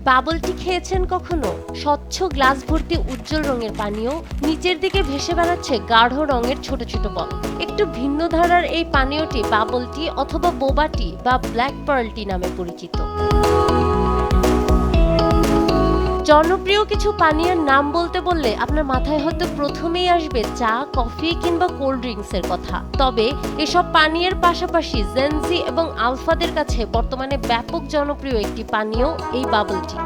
Bubble টি খেয়েছেন কখনো? স্বচ্ছ গ্লাস ভর্তি উজ্জ্বল রঙের পানীয়, নিচের দিকে ভেসে বেড়াচ্ছে গাঢ় রঙের ছোট ছোট বল। একটু ভিন্ন ধারার এই পানীয়টি বাবল টি অথবা বোবা টি বা ব্ল্যাক পার্ল টি নামে পরিচিত। জনপ্রিয় কিছু পানীয়ের নাম বলতে বললে আপনার মাথায় হয়তো প্রথমেই আসবে চা, কফি কিংবা কোল্ড ড্রিঙ্কসের কথা। তবে এসব পানীয়ের পাশাপাশি জেনজি এবং আলফাদের কাছে বর্তমানে ব্যাপক জনপ্রিয় একটি পানীয় এই বাবল টি।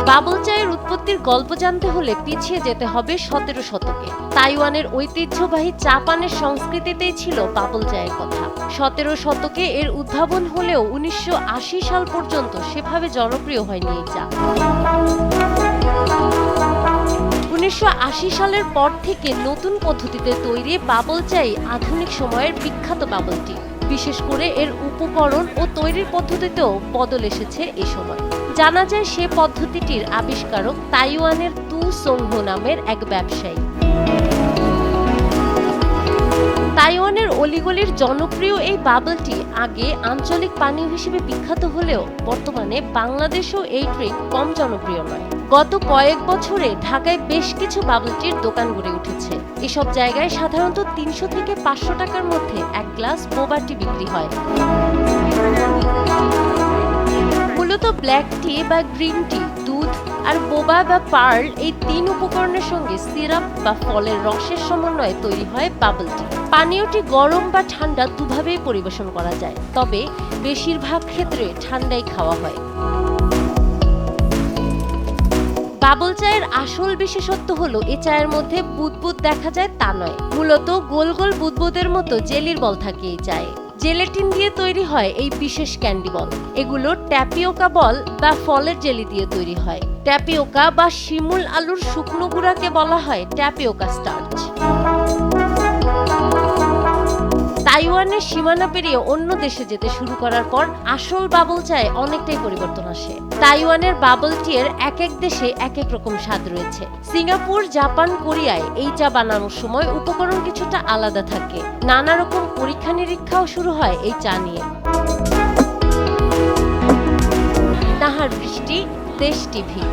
বাবল চায়ের উৎপত্তির গল্প জানতে হলে পিছিয়ে যেতে হবে 17 শতকে। তাইওয়ানের ঐতিহ্যবাহী চা পানের সংস্কৃতিতেই ছিল বাবল চায়ের কথা। 17 শতকে এর উদ্ভাবন হলেও 1980 সাল পর্যন্ত সেভাবে জনপ্রিয় হয়নি এই চা। 1980 সালের পর থেকে নতুন পদ্ধতিতে তৈরি বাবল চাই আধুনিক সময়ের বিখ্যাত বাবল টি। বিশেষ করে এর উপকরণ ও তৈরির পদ্ধতিতেও বদল এসেছে এ সময়। জানা যায় সে পদ্ধতিটির আবিষ্কারক তাইওয়ানের তু সোংহো নামের এক ব্যবসায়ী। তাইওয়ানের অলিগলির জনপ্রিয় এই বাবল টি আগে আঞ্চলিক পানীয় হিসেবে বিখ্যাত হলেও বর্তমানে বাংলাদেশেও এই ড্রিঙ্ক কম জনপ্রিয় নয়। গত কয়েক বছরে ঢাকায় বেশ কিছু বাবল টির দোকান গড়ে উঠেছে। এসব জায়গায় সাধারণত 300 থেকে 500 টাকার মধ্যে এক গ্লাস বোবা টি বিক্রি হয়। মূলত ব্ল্যাক টি বা গ্রিন টি, দুধ আর বোবা বা পার্ল এই 3 উপকরণের সঙ্গে সিরাপ বা ফলের রসের সমন্বয়ে তৈরি হয় বাবল টি। পানীয়টি গরম বা ঠান্ডা দুভাবেই পরিবেশন করা যায়, তবে বেশিরভাগ ক্ষেত্রে ঠান্ডাই খাওয়া হয়। বাবল চায়ের আসল বিশেষত্ব হলো এ চায়ের মধ্যে বুদবুদ দেখা যায় তা নয়, মূলত গোল গোল বুদবুদের মতো জেলির বল থাকে এই চায়ে। জেলেটিন দিয়ে তৈরি হয় এই বিশেষ ক্যান্ডি বল। এগুলো ট্যাপিওকা বল বা ফলের জেলি দিয়ে তৈরি হয়। ট্যাপিওকা বা শিমুল আলুর শুকনো গুঁড়াকে বলা হয় ট্যাপিওকা স্টার্চ। তাইওয়ানের সীমানা পেরিয়ে অন্য দেশে যেতে শুরু করার পর আসল বাবল চায়ে অনেকটাই পরিবর্তন আসে। তাইওয়ানের বাবল টি এর এক এক দেশে এক এক রকম স্বাদ রয়েছে। সিঙ্গাপুর, জাপান, কোরিয়ায় এই চা বানানোর সময় উপকরণ কিছুটা আলাদা থাকে। নানা রকম পরীক্ষা নিরীক্ষাও শুরু হয় এই চা নিয়ে। নাহার বৃষ্টি, দেশ টিভি।